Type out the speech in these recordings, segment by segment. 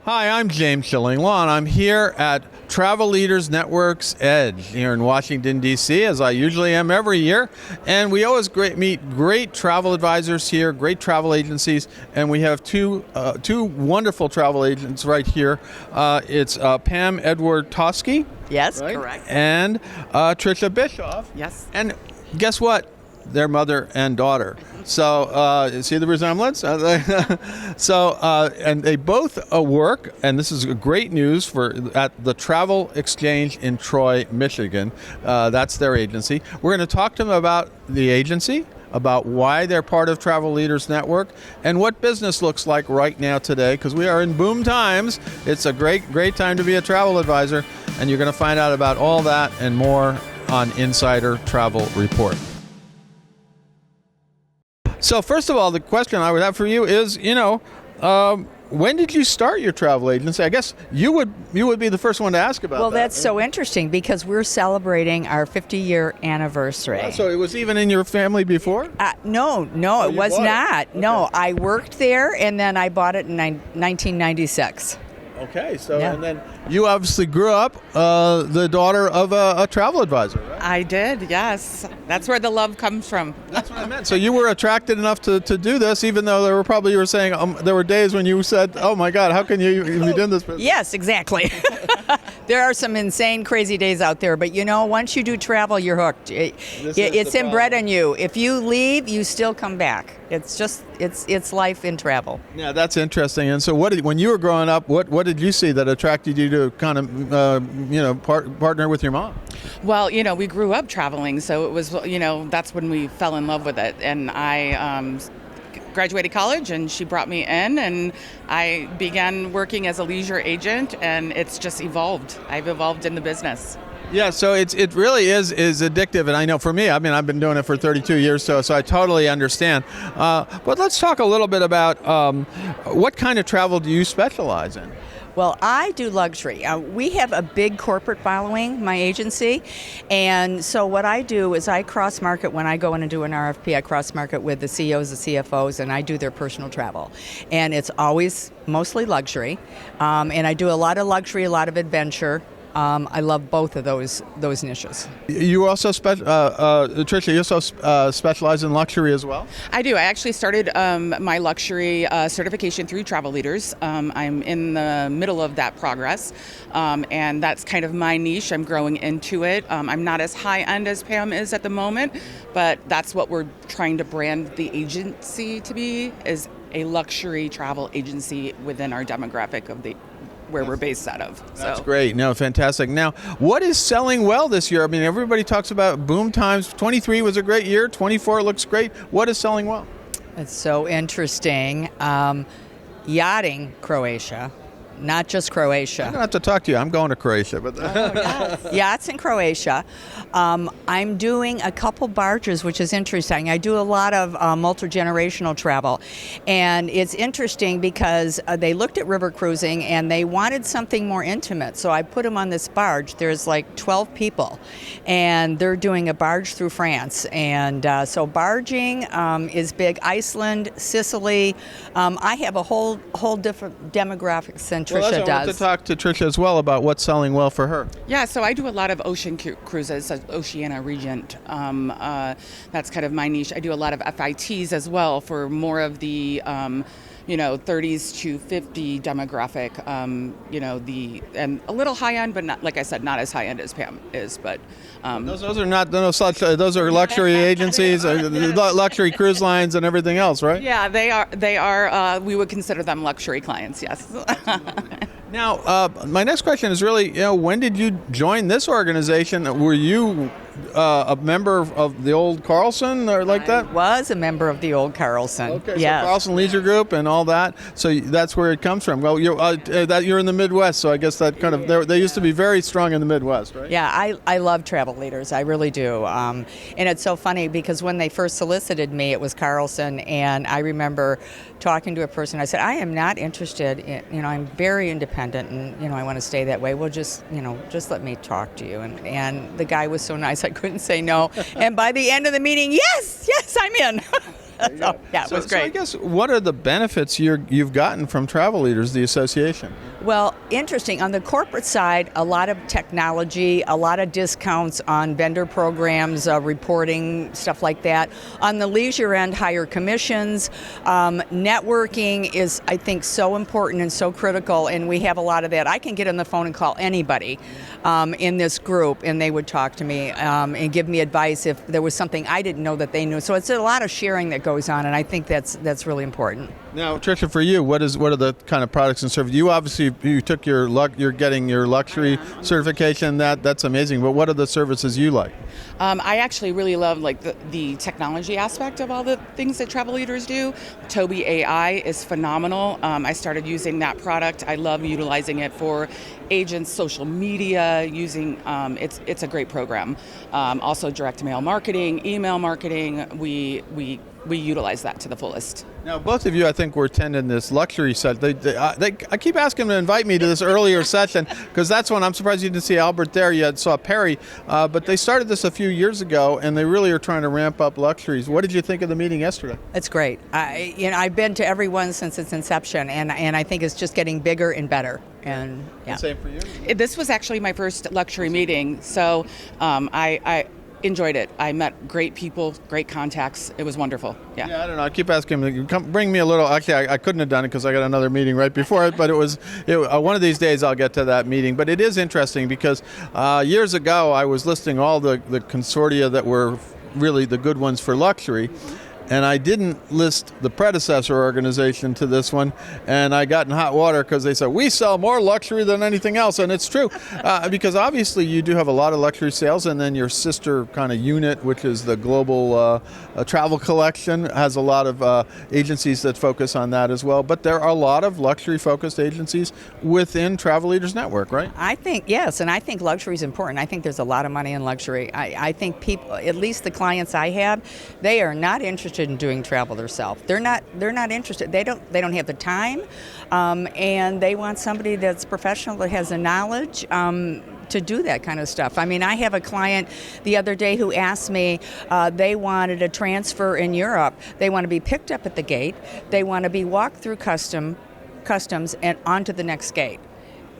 Hi, I'm James Schilling-Law, and I'm here at Travel Leaders Network's Edge here in Washington, D.C., as I usually am every year. And we always meet great travel advisors here, great travel agencies, and we have two wonderful travel agents right here. It's Pam Edward-Toski. Yes, right? correct. And Trisha Bischoff. Yes. And guess what? They're mother and daughter. So, see the resemblance? And they both work, and this is great news at the Travel Exchange in Troy, Michigan. That's their agency. We're going to talk to them about the agency, about why they're part of Travel Leaders Network, and what business looks like right now today, because we are in boom times. It's a great time to be a travel advisor, and you're going to find out about all that and more on Insider Travel Report. So first of all, the question I would have for you is, when did you start your travel agency? I guess you would be the first one to ask about that. Well, that's so interesting because we're celebrating our 50-year anniversary. So it was even in your family before? No, it was not. Okay. No, I worked there, and then I bought it in 1996. Okay, so yeah. And then you obviously grew up the daughter of a travel advisor, right? I did, yes. That's where the love comes from. That's what I meant. So you were attracted enough to do this, even though you were saying there were days when you said, "Oh my God, how can you be doing this?" Yes, exactly. There are some insane, crazy days out there, but once you do travel, you're hooked. It's inbred in you. If you leave, you still come back. It's just it's life in travel. Yeah, that's interesting. And so, when you were growing up, what did you see that attracted you to kind of partner with your mom? Well, we grew up traveling, so it was that's when we fell in love with it. And I graduated college, and she brought me in, and I began working as a leisure agent, and it's just evolved. I've evolved in the business. Yeah, so it really is addictive, and I know for me, I've been doing it for 32 years, so I totally understand. But let's talk a little bit about what kind of travel do you specialize in? Well, I do luxury. We have a big corporate following, my agency, and so what I do is I cross-market when I go in and do an RFP. I cross-market with the CEOs, the CFOs, and I do their personal travel. And it's always mostly luxury, and I do a lot of luxury, a lot of adventure. I love both of those niches. You also, Trisha, you also specialize in luxury as well? I do. I actually started my luxury certification through Travel Leaders. I'm in the middle of that progress, and that's kind of my niche. I'm growing into it. I'm not as high-end as Pam is at the moment, but that's what we're trying to brand the agency to be, is a luxury travel agency within our demographic of where we're based out of. That's great. No, fantastic. Now, what is selling well this year? I mean, everybody talks about boom times. 23 was a great year. 24 looks great. What is selling well? It's so interesting. Yachting, Croatia. Not just Croatia. I don't have to talk to you. I'm going to Croatia. But Yachts in Croatia. I'm doing a couple barges, which is interesting. I do a lot of multi-generational travel. And it's interesting because they looked at river cruising and they wanted something more intimate. So I put them on this barge. There's like 12 people. And they're doing a barge through France. And so barging is big. Iceland, Sicily. I have a whole different demographic than Trisha does. I want to talk to Trisha as well about what's selling well for her. Yeah, so I do a lot of ocean cruises, Oceania Regent. That's kind of my niche. I do a lot of FITs as well for more of the 30s to 50 demographic, and a little high end, but not, like I said, not as high end as Pam is. But those are not those are luxury agencies, luxury cruise lines, and everything else, right? Yeah, they are. We would consider them luxury clients. Yes. Now, my next question is really, when did you join this organization? Were you a member of the old Carlson or like that? I was a member of the old Carlson. Okay, yes. So Carlson Leisure Group and all that. So that's where it comes from. Well, you're in the Midwest, so I guess that kind of they used to be very strong in the Midwest, right? Yeah, I love Travel Leaders. I really do. And it's so funny because when they first solicited me, it was Carlson, and I remember talking to a person. I said, I am not interested in, I'm very independent, and I want to stay that way. Well, just let me talk to you. And the guy was so nice, I couldn't say no. And by the end of the meeting, yes, I'm in. So, yeah, it was great. So I guess what are the benefits you've gotten from Travel Leaders, the association? Well, interesting. On the corporate side, a lot of technology, a lot of discounts on vendor programs, reporting, stuff like that. On the leisure end, higher commissions. Networking is, I think, so important and so critical, and we have a lot of that. I can get on the phone and call anybody in this group, and they would talk to me and give me advice if there was something I didn't know that they knew. So it's a lot of sharing that goes on, and I think that's really important. Now, Trisha, for you, what are the kind of products and services? You obviously took you're getting your luxury certification. That's amazing. But what are the services you like? I actually really love like the technology aspect of all the things that travel leaders do. Toby AI is phenomenal. I started using that product. I love utilizing it for agents, social media. It's a great program. Also, direct mail marketing, email marketing. We utilize that to the fullest. Now, both of you, I think, were attending this luxury set. I keep asking them to invite me to this earlier session because that's when I'm surprised you didn't see Albert there. You saw Perry, but they started this a few years ago, and they really are trying to ramp up luxuries. What did you think of the meeting yesterday? It's great. I've been to every one since its inception, and I think it's just getting bigger and better. And yeah. Same for you. This was actually my first luxury meeting, so I enjoyed it. I met great people, great contacts. It was wonderful. Yeah. I don't know. I keep asking him to bring me a little. Actually, I couldn't have done it because I got another meeting right before it. But one of these days I'll get to that meeting. But it is interesting because years ago I was listing all the consortia that were really the good ones for luxury. And I didn't list the predecessor organization to this one, and I got in hot water because they said, we sell more luxury than anything else, and it's true. Because obviously you do have a lot of luxury sales, and then your sister kind of unit, which is the Global Travel Collection, has a lot of agencies that focus on that as well. But there are a lot of luxury-focused agencies within Travel Leaders Network, right? I think, yes, and I think luxury is important. I think there's a lot of money in luxury. I think people, at least the clients I have, they are not interested in doing travel themselves. They're not interested. They don't have the time, and they want somebody that's professional, that has the knowledge to do that kind of stuff. I mean, I have a client the other day who asked me, they wanted a transfer in Europe. They want to be picked up at the gate. They want to be walked through customs and onto the next gate.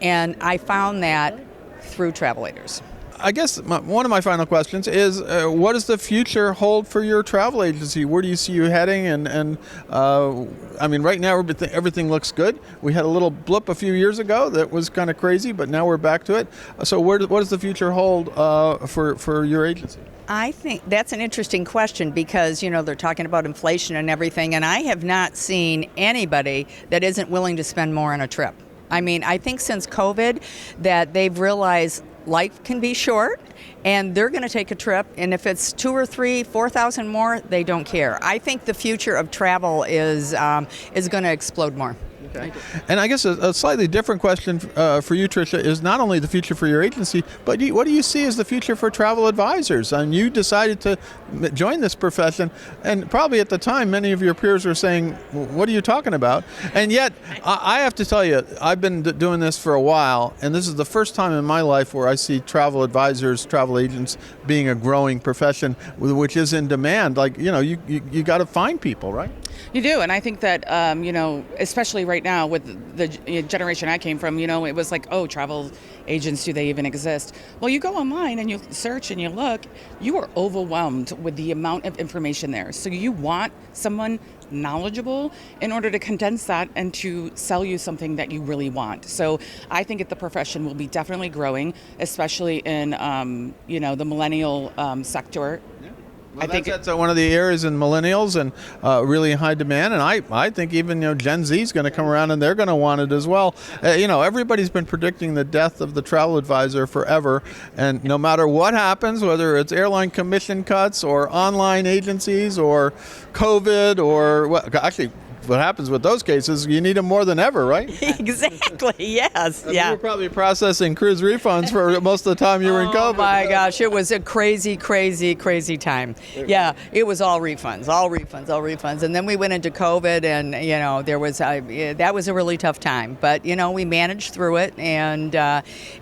And I found that through Travel Leaders. I guess one of my final questions is, what does the future hold for your travel agency? Where do you see you heading? And I mean, right now everything looks good. We had a little blip a few years ago that was kind of crazy, but now we're back to it. So what does the future hold for your agency? I think that's an interesting question because, they're talking about inflation and everything, and I have not seen anybody that isn't willing to spend more on a trip. I mean, I think since COVID that they've realized life can be short, and they're going to take a trip, and if it's 2 or 3, 4,000 more, they don't care. I think the future of travel is going to explode more. Okay. And I guess a slightly different question for you, Trisha, is not only the future for your agency, but what do you see as the future for travel advisors? And you decided to join this profession, and probably at the time, many of your peers were saying, what are you talking about? And yet, I have to tell you, I've been doing this for a while, and this is the first time in my life where I see travel advisors, travel agents being a growing profession, which is in demand. Like, you got to find people, right? You do, and I think that, especially right now with the generation I came from, it was like, oh, travel agents, do they even exist? Well, you go online and you search and you look, you are overwhelmed with the amount of information there. So you want someone knowledgeable in order to condense that and to sell you something that you really want. So I think the profession will be definitely growing, especially in, the millennial sector. Well, I think that's one of the areas in millennials and really high demand, and I think even Gen Z is going to come around and they're going to want it as well. Everybody's been predicting the death of the travel advisor forever, and no matter what happens, whether it's airline commission cuts or online agencies or COVID or what happens with those cases, you need them more than ever, right? Exactly, yes. You were probably processing cruise refunds for most of the time you were in COVID. Oh my gosh, it was a crazy, crazy, crazy time. Yeah, it was all refunds. And then we went into COVID, and there was that was a really tough time. But we managed through it, and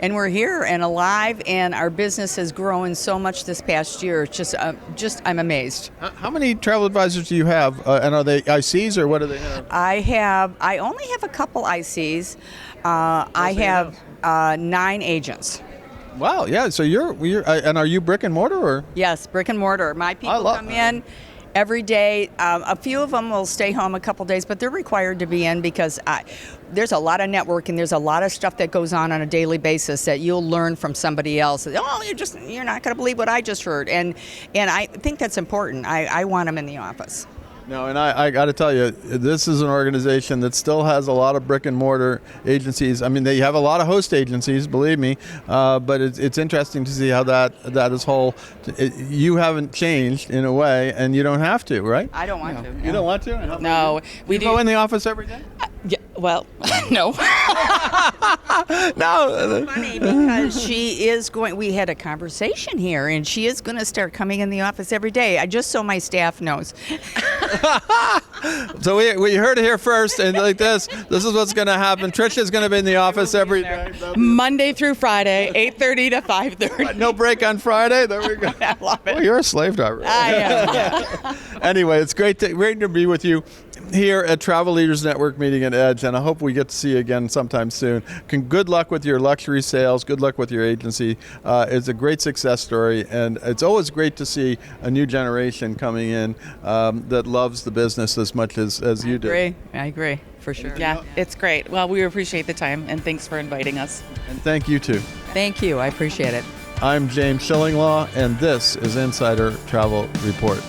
we're here and alive, and our business has grown so much this past year. It's just I'm amazed. How many travel advisors do you have, and are they ICs or what are they? they have? I only have a couple ICs. I have 9 agents. Wow, yeah. So you're and are you brick and mortar or? Yes, brick and mortar. My people come in every day. A few of them will stay home a couple days, but they're required to be in because there's a lot of networking. There's a lot of stuff that goes on a daily basis that you'll learn from somebody else. Oh, you're not going to believe what I just heard, and I think that's important. I want them in the office. No, and I got to tell you, this is an organization that still has a lot of brick and mortar agencies. I mean, they have a lot of host agencies, believe me, but it's interesting to see how that is whole. You haven't changed in a way, and you don't have to, right? I don't want to. You don't want to? No, we do. You go in the office every day? Yeah, well, no. No. It's funny because she is going. We had a conversation here, and she is going to start coming in the office every day. Just so my staff knows. So we heard it here first, and like this is what's going to happen. Trisha's going to be in the office every day. Monday through Friday, 8:30 to 5:30. No break on Friday. There we go. I love it. Oh, you're a slave driver. I am. Yeah. Anyway, it's great to be with you here at Travel Leaders Network meeting at Edge, and I hope we get to see you again sometime soon. Good luck with your luxury sales. Good luck with your agency. It's a great success story, and it's always great to see a new generation coming in that loves the business as much as you do. I agree, for sure. Yeah, it's great. Well, we appreciate the time, and thanks for inviting us. And thank you, too. Thank you. I appreciate it. I'm James Schillinglaw, and this is Insider Travel Report.